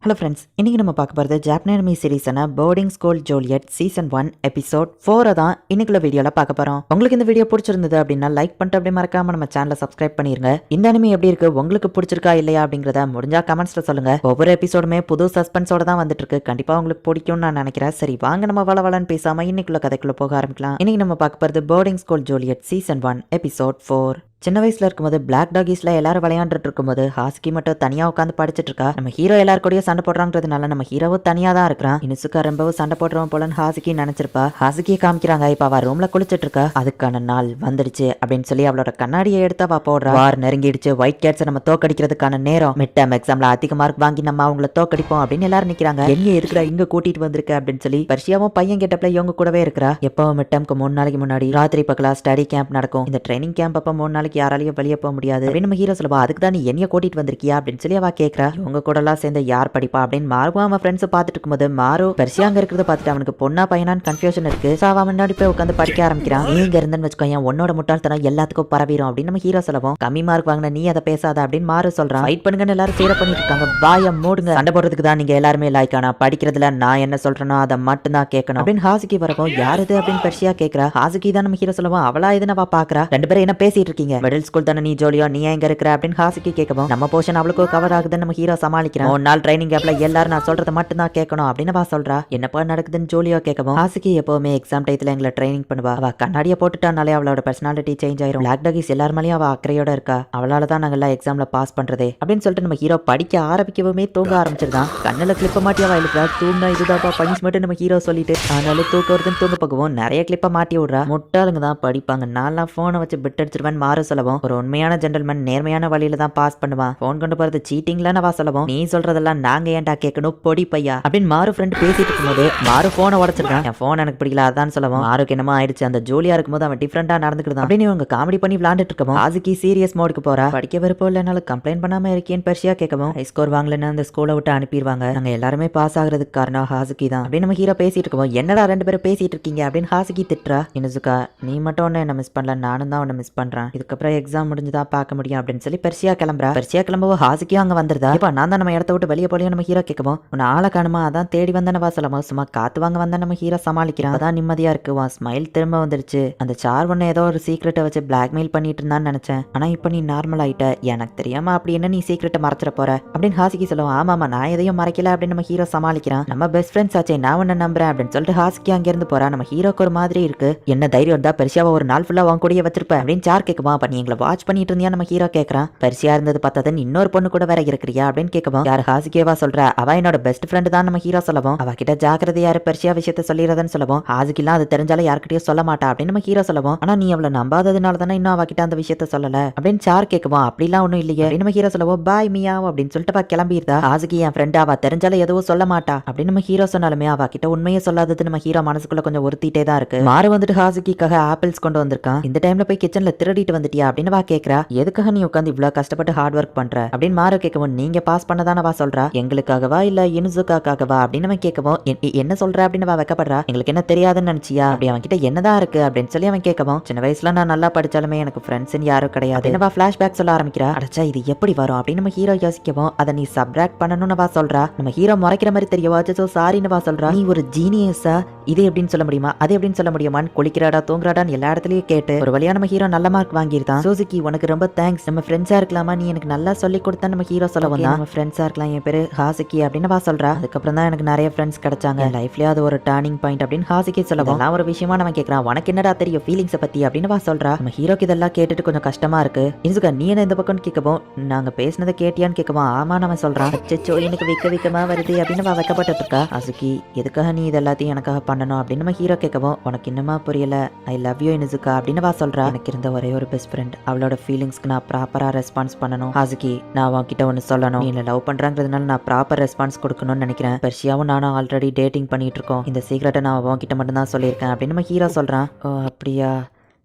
Hello friends, இன்னைக்கு நம்ம பார்க்க போகிறது ஜாப்பனீஸ் சீரீஸான boarding school Juliet season 1 episode 4 தான் இன்னைக்குள்ள வீடியோவில் பார்க்க போகிறோம். உங்களுக்கு இந்த வீடியோ பிடிச்சிருந்தது அப்படின்னா லைக் பண்ணிட்டு அப்படியே மறக்காம நம்ம சேனலை சப்ஸ்கிரைப் பண்ணிருங்க. இந்த அனிமே எப்படி இருக்கு, உங்களுக்கு பிடிச்சிருக்கா இல்லையா அப்படிங்கிறத முடிஞ்சா கமெண்ட்ஸ்ல சொல்லுங்க. ஒவ்வொரு எபிசோடுமே புது சஸ்பென்ஸோட தான் வந்துட்டு இருக்கு. கண்டிப்பா உங்களுக்கு பிடிக்கும்னு நான் நினைக்கிறேன். சரி வாங்க நம்ம வளவலன்னு பேசாம இன்னைக்குள்ள கதைக்குள்ள போக ஆரம்பிக்கலாம். இன்னைக்கு நம்ம பார்க்க போகிறது boarding school Juliet season 1 episode 4. சின்ன வயசுல இருக்கும்போது பிளாக் டாகிஸ்ல எல்லாரும் விளையாண்டுட்டு இருக்கும்போது ஹாஸ்கி மட்டும் தனியா உட்காந்து படிச்சிட்டு இருக்கா. நம்ம ஹீரோ எல்லாரும் கூடயும் சண்டை போடுறாங்கிறதுனால நம்ம ஹீரோவும் தனியா தான் இருக்கிறான். இனுசுக்கா ரொம்பவும் சண்டை போடுறோம் போலன்னு ஹாஸ்கி நினைச்சிருப்பா. ஹாஸ்கியை காமிக்கிறாங்க. இப்ப அவ ரூம்ல குளிச்சிட்டு இருக்கா. அதுக்கான நாள் வந்துடுச்சு அப்படின்னு சொல்லி அவளோட கண்ணாடியை எடுத்து அவ போடுறா. வார் நெருங்கிடுச்சு, ஒயிட் கேட்ஸை நம்ம தோக்கடிக்கிறதுக்கான நேரம், மிட் டேர்ம் எக்ஸாம்ல அதிக மார்க் வாங்கி நம்ம அவங்கள தோக்கடிப்போம் அப்படின்னு எல்லாரும் நிக்கிறாங்க. எங்க இருக்கிறா, இங்க கூட்டிட்டு வந்திருக்க அப்படின்னு சொல்லி பர்ஷியாவும் பையன் கேட்டப்பல இவங்க கூடவே இருக்கிறா. எப்பவும் மிட் டேர்ம்க்கு 3 நாளைக்கு முன்னாடி ராத்திரி பக்கலா ஸ்டடி கேம்ப் நடக்கும். இந்த ட்ரைனிங் கேம்ப் அப்ப 3 நாளைக்கு யாராலையும் வெளியே போக முடியாது அப்படின்னு நம்ம ஹீரோ சொல்லுவா. அதுக்கு தான் நீ என்னைய கூட்டிட்டு வந்திருக்கியா அப்படின்னு சொல்லி அவ கேட்கறா. இவங்க கூட எல்லாம் சேர்ந்து யார் படிப்பா அப்படின்னு மாறுவா அவன் ஃப்ரெண்ட்ஸ் பார்த்துட்டு இருக்கும்போது மாறு பெர்சியா அங்க இருக்கிறத பார்த்துட்டு அவனுக்கு பொண்ணா பையனான்னு கன்ஃபியூஷன் இருக்கு. சோ அவன் முன்னாடி போய் உட்காந்து படிக்க ஆரம்பிக்கிறான். நீ இங்க இருந்தன்னு வச்சுக்கோயேன், உன்னோட முட்டாள்தனம் எல்லாத்துக்கும் பரவிடும் அப்படின்னு நம்ம ஹீரோ சொல்லுவோம். கம்மி மார்க் வாங்கின நீ அதை பேசாத அப்படின்னு மாறு சொல்றான். ஃபைட் பண்ணுங்கன்னு எல்லாரும் சேர பண்ணிட்டு இருக்காங்க. வாய மூடுங்க, சண்டை போடுறதுக்கு தான் நீங்க எல்லாருமே லாய்க்கானா, படிக்கிறதுல நான் என்ன சொல்றேனோ அதை மட்டும் தான் கேட்கணும் அப்படின்னு ஹாசுகி வரவும் யார் இது அப்படின்னு பெர்சியா கேட்கறா. ஹாசுகி தான் நம்ம ஹீரோ சொல்லுவோம். அவளா இதுன்னு அவ பாக்குறா. ரெண்டு பேரும் என்ன பேசிட்டு இருக்கீங்க, மிடில் ஸ்கூல் தானே நீ ஜோலியோ, நீ எங்க இருக்கிற அப்படின்னு ஹாசுகி கேட்கவும் நம்ம போர்ஷன் அவளுக்கு கவர் ஆகுதுன்னு நம்ம ஹீரோ சமாளிக்கிறான். 1 நாள் ட்ரைனிங் கேப்ல எல்லாரும் நான் சொல்றதை மட்டும் தான் கேட்கணும் அப்படின்னு அவ சொல்றா. என்னப்பா நடக்குதுன்னு ஜோலியோ கேட்கவும் ஹாசுகி எப்பவுமே எக்ஸாம் டைத்துல எங்களை ட்ரைனிங் பண்ணுவா. அவ கண்ணாடியை போட்டுட்டானாலே அவளோட பர்சனாலிட்டி சேஞ்ச் ஆயிரும். பிளாக் டாகிஸ் எல்லார் மேலேயும் அவ அக்கறையோட இருக்கா. அவளால தான் நாங்க எல்லாம் எக்ஸாம்ல பாஸ் பண்றதே அப்படின்னு சொல்லிட்டு நம்ம ஹீரோ படிக்க ஆரம்பிக்கவுமே தூங்க ஆரம்பிச்சிருந்தான். கண்ணுல கிளிப்ப மாட்டி அவ எழுப்புறா. தூங்கினா இதுதான்ப்பா பனிஷ்மெண்ட் நம்ம ஹீரோ சொல்லிட்டு ஆனாலும் தூக்க வருதுன்னு தூங்க போகவும் நிறைய கிளிப்ப மாட்டி விடுறா. முட்டாளுங்க தான் படிப்பாங்க, நான்லாம் போனை வச்சு பிட் அடிச்சிருவேன் மாற சொல்லவும். ஒரு உண்மையான ஜென்டல்மேன் நேர்மையான வழியில தான் பாஸ் பண்ணுவான். போன் கொண்டு போறது சீட்டிங்லன்னு வா சொல்லவும். நீ சொல்றதெல்லாம் நாங்க ஏன்டா கேட்கணும் பொடி பையா அப்படின்னு மாறு ஃப்ரெண்ட் பேசிட்டு இருக்கும்போது மாறு போனை உடச்சிருக்கான். என் போன் எனக்கு பிடிக்கல அதான் சொல்லவும். மாருக்கு என்னமா ஆயிடுச்சு, அந்த ஜோலியா இருக்கும்போது அவன் டிஃப்ரெண்டா நடந்துக்கிட்டான் அப்படின்னு இவங்க காமெடி பண்ணி விளையாண்டுட்டு இருக்கவும் ஆசுகி சீரியஸ் மோடுக்கு போறா. படிக்க விருப்பம் இல்லைனாலும் கம்ப்ளைண்ட் பண்ணாம இருக்கேன்னு பெர்சியா கேட்கவும் ஹை ஸ்கோர் வாங்கலன்னு அந்த ஸ்கூலை விட்டு அனுப்பிடுவாங்க. நாங்க எல்லாருமே பாஸ் ஆகுறதுக்கு காரணம் ஹாசுகி தான் அப்படின்னு நம்ம ஹீரோ பேசிட்டு இருக்கோம். என்னடா ரெண்டு பேரும் பேசிட்டு இருக்கீங்க அப்படின்னு ஹாசுகி திட்டுறா. இனுசுகா நீ மட்டும் ஒன்னு என்ன மிஸ் பண்ணல, நானும் தான் உன்னை மிஸ் பண்றேன். இதுக்கப்புறம் எக்ஸாம் முடிஞ்சுதான் பார்க்க முடியும் அப்படின்னு சொல்லி பெர்சியா கிளம்புறா. பெர்சியா கிளம்பவோ ஹாசுகியும் அங்க வந்துருதா. இப்ப நான் தான் நம்ம இடத்த விட்டு வெளியே போலியும் நம்ம ஹீரோ கேட்கவும் உன்னை ஆளை காணுமா, அதான் தேடி வந்தனவா சொல்லவும். சும்மா காத்து வாங்க வந்தா நம்ம ஹீரோ சமாளிக்கிறான். அதான் நிம்மதியா இருக்கு. உன் ஸ்மைல் திரும்ப வந்துருச்சு. அந்த சார் ஒன்னு ஏதோ ஒரு சீக்ரெட்டை வச்சு பிளாக்மெயில் பண்ணிட்டு இருந்தான்னு நினைச்சேன். ஆனா இப்ப நீ நார்மல் ஆயிட்ட. எனக்கு தெரியாம அப்படி என்ன நீ சீக்ரெட்டை மறைச்சிட போற அப்படின்னு ஹாசுகி சொல்லுவோம். ஆமாமா நான் எதையும் மறைக்கல அப்படின்னு நம்ம ஹீரோ சமாளிக்கிறான். நம்ம பெஸ்ட் ஃப்ரெண்ட்ஸ் ஆச்சே, நான் உன்னை நம்புறேன் அப்படின்னு சொல்லிட்டு ஹாசுகி அங்க இருந்து போறா. நம்ம ஹீரோக்கு ஒரு மாதிரி இருக்கு. என்ன தைரியம் தான் பெர்சியாவை ஒரு நாள் ஃபுல்லா உன் கூடயே வச்சிருப்பேன் அப்படின்னு சார் கேட்குமா. அப்ப நீ எங்களை வாட்ச் பண்ணிட்டு இருந்தியா நம்ம ஹீரோ கேட்கறான். பெர்சியா இருந்தது பார்த்ததுன்னு இன்னொரு பொண்ணு கூட வேற இருக்கிறியா அப்படின்னு கேட்கவும் யார் ஹாசுகியவா சொல்ற. அவ என்னோட பெஸ்ட் ஃப்ரெண்ட் தான் நம்ம ஹீரோ சொல்லவும். அவ கிட்ட ஜாக்கிரதை யாரு பெர்சியா விஷயத்த சொல்லிடுறதுன்னு சொல்லவும் ஹாசுகிலாம் அது தெரிஞ்சாலும் யார்கிட்டயும் சொல்ல மாட்டா அப்படின்னு நம்ம ஹீரோ சொல்லவும். ஆனா நீ அவளை நம்பாததுனால தானே இன்னும் அவகிட்ட அந்த விஷயத்த சொல்லல அப்படின்னு சார் கேட்கவும். அப்படிலாம் ஒண்ணும் இல்லையே அப்படின்னு நம்ம ஹீரோ சொல்லவும். பாய் மியா அப்படின்னு சொல்லிட்டு அவ கிளம்பிடுதா. ஹாசுகி என் ஃப்ரெண்ட், அவ தெரிஞ்சாலும் எதுவும் சொல்ல மாட்டா அப்படின்னு நம்ம ஹீரோ சொன்னாலுமே அவ கிட்ட உண்மையை சொல்லாதது நம்ம ஹீரோ மனசுக்குள்ள கொஞ்சம் உறுத்திட்டே தான் இருக்கு. மாறு வந்துட்டு ஹாசுகிக்காக ஆப்பிள்ஸ் கொண்டு வந்திருக்கான். இந்த டைம்ல போய் கிச்சன்ல திருடிட்டு வந்துட்டியா அப்படின்னு வா கேக்குறா. எதுக்காக நீ உட்காந்து இவ்வளவு கஷ்டப்பட்டு ஹார்ட் ஒர்க் பண்ற அப்படின்னு மாறு கேட்கவும் நீங்க பாஸ் பண்ணதான வா சொல்றா. எங்களுக்காகவா இல்ல இனுசுக்காகவா அப்படின்னு அவன் கேட்கவும் என்ன சொல்ற அப்படின்னு அவ வைக்கப்படுறா. எங்களுக்கு என்ன தெரியாதுன்னு நினைச்சியா, அப்படி அவன் கிட்ட என்னதான் இருக்கு அப்படின்னு சொல்லி அவன் கேட்கவும் சின்ன வயசுல நான் நல்லா படிச்சாலுமே எனக்கு ஃப்ரெண்ட்ஸ் யாரும் கிடையாது என்னவா பிளாஷ்பேக் சொல்ல ஆரம்பிக்கிறா. அடச்சா இது எப்படி வரும் அப்படின்னு நம்ம ஹீரோ யோசிக்கவும் அதை நீ சப்ராக்ட் பண்ணணும்னு வா சொல்றா. நம்ம ஹீரோ முறைக்கிற மாதிரி தெரியவா. சோ சாரின்னு வா சொல்றா. நீ ஒரு ஜீனியஸா, இது எப்படின்னு சொல்ல முடியுமா, அது எப்படின்னு சொல்ல முடியுமான்னு குளிக்கிறாடா தூங்குறாடான்னு எல்லா இடத்துலயும் கேட்டு ஒரு வழியா நம்ம ஹீரோ நல்ல மார்க் வாங்கியிருந்தான். சோசுகி உனக்கு ரொம்ப தேங்க்ஸ், நம்ம ஃப்ரெண்ட்ஸா இருக்கலாமா, நீ எனக்கு நல்லா சொல்லி கொடுத்தா நம்ம ஹீரோ சொல்ல வந்தா. நம்ம ஃப்ரெண்ட்ஸா இருக்கலாம், என் பேரு ஹாசுகி அப்படின்னு வா சொல்றா. அதுக்கப்புறம் தான் எனக்கு நிறைய ஃப்ரெண்ட்ஸ் கிடைச்சாங்க லைஃப்லயே, அது ஒரு டர்னிங் பாயிண்ட் அப்படின்னு ஹாசுகி சொல்லவும் எல்லாம் ஒரு விஷயமா நம்ம கேட்கறான். உனக்கு என்னடா தெரியும் ஃபீலிங்ஸை பத்தி அப்படின்னு வா சொல்றா. நம்ம ஹீரோக்கு இதெல்லாம் கேட்டுட்டு கொஞ்சம் கஷ்டமா இருக்கு. இன்சுகா நீ என்ன இந்த பக்கம் கேட்கவும் நாங்க பேசினதை கேட்டியான்னு கேட்கவும் ஆமா நம்ம சொல்றான். அச்சோ எனக்கு விக்கமா வருது அப்படின்னு வா வைக்கப்பட்டு இருக்கா. ஹாசுகி எதுக்காக நீ இது எல்லாத்தையும் எனக்காக பண்ணணும் அப்படின்னு நம்ம ஹீரோ கேட்கவும் உனக்கு இன்னுமா புரியல, ஐ லவ் யூ இனுசுகா அப்படின்னு வா சொல்றா. எனக்கு இருந்த ஒரே ஒரு பெஸ்ட் ஃப்ரெண்ட், அவளோட ஃபீலிங்ஸ்க்கு நான் ப்ராப்பரா ரெஸ்பான்ஸ் பண்ணணும். ஹாசுகி நான் உன்கிட்ட ஒன்னு சொல்லணும், நீ லவ் பண்றாங்கிறதுனால நான் ப்ராப்பர் ரெஸ்பான்ஸ் கொடுக்கணும்னு நினைக்கிறேன். பெர்சியாவும் நானும் ஆல்ரெடி டேட்டிங் பண்ணிட்டு இருக்கோம். இந்த சீக்ரெட்டை நான் உன்கிட்ட மட்டும் தான் சொல்லியிருக்கேன் அப்படின்னு நம்ம ஹீரோ சொல்றான். ஓ அப்படியா,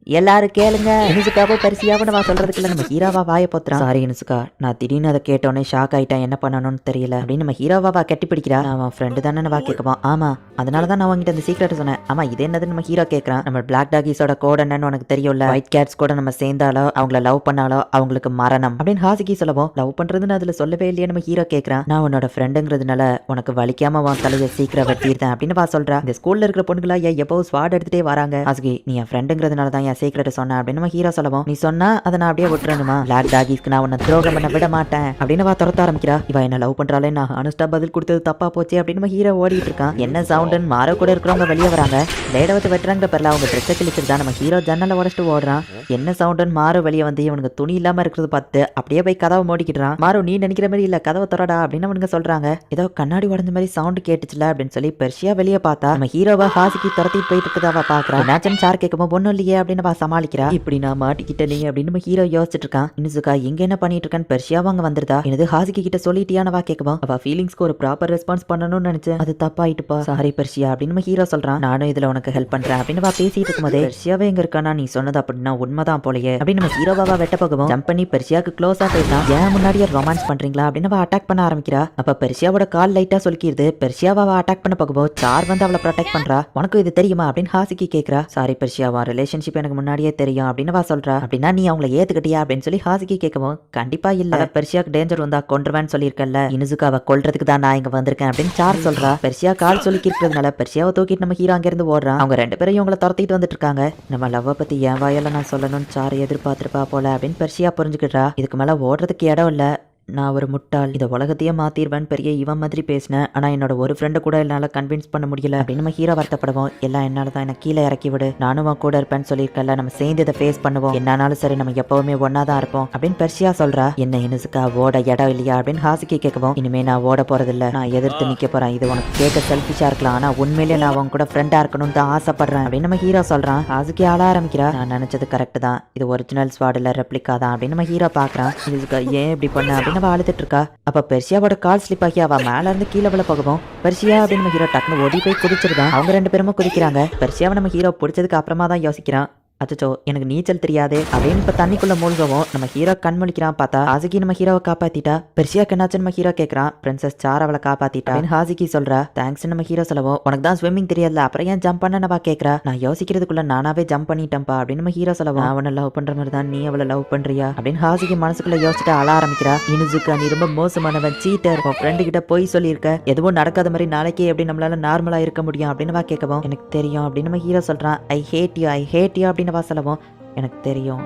எல்லாரும் கேளுங்க. இனுசுக்காவோ பரிசியாவோ நான் சொல்றதுக்குள்ள நம்ம ஹீரோவா வாயை போத்துறான். சாரி இனுசுக்கா, நான் திடீர்னு அதை கேட்டோன்னே ஷாக் ஆயிட்டேன், என்ன பண்ணணும்னு தெரியல அப்படின்னு நம்ம ஹீரோவா கட்டி பிடிக்கிறா. அவன் ஃப்ரெண்டு தானே வா கேட்குவான். ஆமா, அதனால தான் நான் உங்ககிட்ட அந்த சீக்ரெட் சொன்னேன். ஆமா, இது என்னதுன்னு நம்ம ஹீரோ கேட்கறான். நம்ம பிளாக் டாகிஸோட கோட் என்னன்னு உனக்கு தெரியும்ல, ஒயிட் கேட்ஸ் கூட நம்ம சேர்ந்தாலோ அவங்கள லவ் பண்ணாலோ அவங்களுக்கு மரணம் அப்படின்னு ஹாசிகி சொல்லவும், லவ் பண்றதுன்னு அதுல சொல்லவே இல்லையே நம்ம ஹீரோ கேட்கறான். நான் உன்னோட ஃப்ரெண்டுங்கிறதுனால உனக்கு வலிக்காம உன் தலையை சீக்கிரம் வெட்டியிருந்தேன் அப்படின்னு வா சொல்றா. இந்த ஸ்கூல்ல இருக்கிற பொண்ணுங்களா எப்போ ஸ்வாட் எடுத்துட்டே வராங்க. ஹாசிகி, நீ என் ஃப்ரெண்டுங்கிறதுனால தான் என் சீக்ரெட் சொன்ன அப்படின்னு நம்ம ஹீரோ சொல்லவும், நீ சொன்னா அதை நான் அப்படியே விட்டுறணுமா? பிளாக் டாகிஸ்க்கு நான் உன்னை துரோகம் பண்ண விட மாட்டேன் அப்படின்னு வா துரத்த ஆரம்பிக்கிறா. இவ என்ன லவ் பண்றாளே, நான் அனுஷ்டா பதில் கொடுத்தது தப்பா போச்சு அப்படின்னு நம்ம ஹீரோ ஓடிட்டு இருக்கான். என்ன சவுண்டுன்னு மாற கூட இருக்கிறவங்க வெளியே வராங்க. லேட வச்சு வெட்டுறாங்க பேர்ல அவங்க ட்ரெஸ்ஸை கிழிச்சிருந்தா நம்ம ஹீரோ ஜன்னலை உடச்சிட்டு ஓடுறான். என்ன சவுண்டுன்னு மாறு வெளியே வந்து இவனுக்கு துணி இல்லாம இருக்கிறது பார்த்து அப்படியே போய் கதவை மூடிக்கிட்டான். மாறு, நீ நினைக்கிற மாதிரி இல்ல, கதவை தொடடா அப்படின்னு அவனுங்க சொல்றாங்க. ஏதோ கண்ணாடி உடஞ்ச மாதிரி சவுண்ட் கேட்டுச்சுல அப்படின்னு சொல்லி பெர்ஷியா வெளியே பார்த்தா நம்ம ஹீரோவா ஹாசிக்கு துரத்திட்டு போயிட்டு இருக்கதாவா பாக்குறா. என்னாச்சுன்னு சார் கேட்கும் ஒன்னும் இல்லையே அப்படின்னு சமாளிக்கிறா. இப்படி நான் மாட்டிக்கிட்டே அப்படின்னு நம்ம ஹீரோ யோசிச்சுட்டு இருக்கான். இனுசுகா எங்க என்ன பண்ணிட்டு இருக்கான்னு பெர்ஷியாவும் அங்க வந்துருதா. எனது ஹாசிகி கிட்ட சொல்லிட்டியானவா கேட்கவும், அவ ஃபீலிங்ஸ்க்கு ஒரு ப்ராப்பர் ரெஸ்பான்ஸ் பண்ணணும்னு நினைச்சேன், அது தப்பாயிட்டுப்பா, சாரி பெர்ஷியா அப்படின்னு நம்ம ஹீரோ சொல்றான். நானும் இதுல உனக்கு ஹெல்ப் பண்றேன் அப்படின்னு பேசிட்டு இருக்கும்போதே பெர்ஷியாவே எங்க இருக்கானா, நீ சொன்னது அப்படின்னா உண்மைதான் போலயே அப்படின்னு நம்ம ஹீரோவா வெட்ட போகவும் ஜம்ப் பண்ணி பெர்ஷியாக்கு க்ளோஸா போயிட்டான். ஏன் முன்னாடியே ரொமான்ஸ் பண்றீங்களா அப்படின்னு அட்டாக் பண்ண ஆரம்பிக்கிறா. அப்ப பெர்ஷியாவோட கால் லைட்டா சொல்லிக்கிறது. பெர்ஷியாவை அட்டாக் பண்ண போகும்போது சார் வந்து அவளை ப்ரொடெக்ட் பண்றா. உனக்கு இது தெரியுமா அப்படின்னு ஹாசிகி கேக்குறா. சாரி பெர்ஷியாவா, ரிலேஷன்ஷிப் எனக்கு முன்னாடியே தெரியும் அப்படின்னு சொல்றா. அப்படின்னா நீ அவங்களை ஏத்துக்கிட்டியா அப்படின்னு சொல்லி ஹாசிகி கேட்கவும், கண்டிப்பா இல்ல, பெர்ஷியாக்கு டேஞ்சர் வந்தா கொன்றுவேன்னு சொல்லியிருக்கல, இனுசுக்காவை கொல்றதுக்கு தான் நான் இங்க வந்திருக்கேன் அப்படின்னு சார் சொல்றா. பெர்ஷியா கால் சொல்லி இருக்கிறதுனால பெர்ஷியாவை தூக்கிட்டு நம்ம ஹீரோ அங்க இருந்து ஓடுறான். அவங்க ரெண்டு பேரும் இவங்களை துரத்திட்டு வந்துட்டு இருக்காங்க. நம்ம லவ்வை பத்தி என் வாயால நான் சொல்லணும்னு சார் எதிர்பார்த்திருப்பா போல அப்படின்னு பெர்ஷியா புரிஞ்சுக்கிட்டா. இதுக்கு மேல ஓடுறதுக்கு இடம் இல்ல, நான் ஒரு முட்டாள், இந்த உலகத்தையே மாத்திருவேன் பெரிய இவன் மாதிரி பேசினேன், ஆனா என்னோட ஒரு ஃப்ரெண்டை கூட என்னால கன்வின்ஸ் பண்ண முடியல அப்படின்னு நம்ம ஹீரோ வருத்தப்படுவோம். எல்லாம் என்னால தான், எனக்கு கீழே இறக்கி விடு, நானும் கூட இருப்பேன்னு சொல்லியிருக்கல, நம்ம சேர்ந்து இதை ஃபேஸ் பண்ணுவோம், என்னாலும் சரி நம்ம எப்பவுமே ஒன்னாதான் இருப்போம் அப்படின்னு பெர்ஷியா சொல்றா. என்ன இனுசுக்கா ஓட இடம் இல்லையா அப்படின்னு ஹாசிகி கேட்கவும், இனிமே நான் ஓட போறதில்ல, நான் எதிர்த்து நிக்க போறேன், இது உனக்கு கேட்க செல்ஃபிஷா இருக்கலாம், ஆனா உண்மையிலே நான் உன் கூட ஃப்ரெண்டா இருக்கணும்னு தான் ஆசைப்படுறேன் அப்படின்னு நம்ம ஹீரோ சொல்றான். ஹாசிகி ஆள ஆரம்பிக்கிறா. நான் நினைச்சது கரெக்ட் தான், இது ஒரிஜினல் ஸ்வாட்ல ரெப்ளிகா தான் அப்படின்னு நம்ம ஹீரோ பாக்குறான். இனுசுக்கா ஏன் இப்படி பண்ண அப்படின்னு அழுதுட்டு இருக்கா. அப்ப பெர்ஷியாவோட கால் ஸ்லிப் ஆகி அவ மேல இருந்து கீழே விழ போகவும் பெர்ஷியா அப்படின்னு நம்ம ஹீரோ டக்குனு ஓடி போய் குதிச்சிருதான். அவங்க ரெண்டு பேருமே குதிக்கிறாங்க. பெர்ஷியாவை நம்ம ஹீரோ பிடிச்சதுக்கு அப்புறமா தான் யோசிக்கிறான், அச்சோ எனக்கு நீச்சல் தெரியாது அப்படின்னு இப்ப தண்ணிக்குள்ள மூழ்கவும் நம்ம ஹீரோ கண் முழிக்கிறான். பார்த்தா ஹாசிகி நம்ம ஹீரோவை காப்பாத்திட்டா. பெர்ஷியா என்னாச்சு நம்ம ஹீரோ கேட்கறான். பிரின்சஸ் சார் அவளை காப்பாத்திட்டா ஹாசிகி சொல்றா. தேங்க்ஸ் நம்ம ஹீரோ சொல்லவும், உனக்கு தான் ஸ்விம்மிங் தெரியாதுல அப்புறம் ஏன் ஜம்ப் பண்ணவா கேட்கறா. நான் யோசிக்கிறதுக்குள்ள நானாவே ஜம்ப் பண்ணிட்டேன்ப்பா அப்படின்னு நம்ம ஹீரோ சொல்லவும், அவனை லவ் பண்ற மாதிரி தான் நீ அவளை லவ் பண்றியா அப்படின்னு ஹாசிகி மனசுக்குள்ள யோசிச்சுட்டு அழ ஆரம்பிக்கிறா. இனுசுக்கா நீ ரொம்ப மோசமானவன், சீட்டர், உன் ஃப்ரெண்டு கிட்ட போய் சொல்லியிருக்க, எதுவும் நடக்காத மாதிரி நாளைக்கே எப்படி நம்மளால நார்மலா இருக்க முடியும் அப்படின்னு கேட்கவும், எனக்கு தெரியும் அப்படின்னு நம்ம ஹீரோ சொல்றான். ஐ ஹேட் யூ அப்படின்னு சொல்லவும், எனக்கு தெரியும்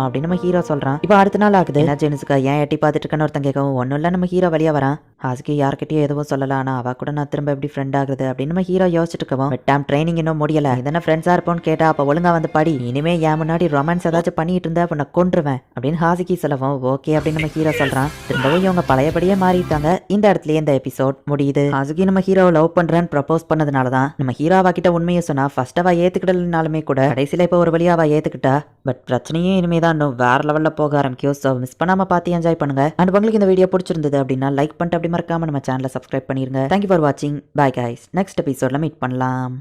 அப்படின்னு நம்ம ஹீரோ சொல்றான். இப்போ அடுத்த நாள் ஆகுது. என்ன ஜெனிசுக்கா ஏன் எட்டி பார்த்துட்டு இருக்கன்னு ஒருத்தன் கேட்கவும், ஒன்னும் இல்ல நம்ம ஹீரோ வெளியே வரான். ஹாசிகி யார்கிட்டயும் எதுவும் சொல்லலாம், ஆனா அவ கூட நான் திரும்ப எப்படி ஃப்ரெண்ட் ஆகுது அப்படின்னு நம்ம ஹீரோ யோசிச்சுட்டு இருக்கவும், டைம் ட்ரைனிங் இன்னும் முடியல, இதென்ன ஃப்ரெண்ட்ஸா இருப்போம்னு கேட்டா அப்ப ஒழுங்கா வந்து படி, இனிமே என் முன்னாடி ரொமான்ஸ் ஏதாச்சும் பண்ணிட்டு இருந்தா உன்னை கொன்றுவேன் அப்படின்னு ஹாசிகி சொல்லவும், ஓகே அப்படின்னு நம்ம ஹீரோ சொல்றான். திரும்பவும் இவங்க பழையபடியே மாறிட்டாங்க. இந்த இடத்துல இந்த எபிசோட் முடியுது. ஹாசிகி நம்ம ஹீரோவை லவ் பண்றேன்னு ப்ரப்போஸ் பண்ணதுனாலதான் நம்ம ஹீரோவா கிட்ட உண்மையை சொன்னா ஃபர்ஸ்ட் அவ ஏத்துக்கிடலனாலுமே கூட கடைசியில இப்ப ஒரு வழியா அவ ஏத்துக்கிட்டா. பட் பிரச்சனையே இனிமேதான் இன்னும் வேற லெவல்ல போக ஆரம்பிக்கும். ஸோ மிஸ் பண்ணாம பார்த்து என்ஜாய் பண்ணுங்க. அண்ட் உங்களுக்கு இந்த வீடியோ பிடிச்சிருந்தது அப்படின்னா லைக் பண்ணிட்டு அப்படி மறக்காம நம்ம சேனலை சப்ஸ்கிரைப் பண்ணிருங்க. தேங்க்யூ ஃபார் வாட்சிங். Bye guys. நெக்ஸ்ட் எபிசோட்ல மீட் பண்ணலாம்.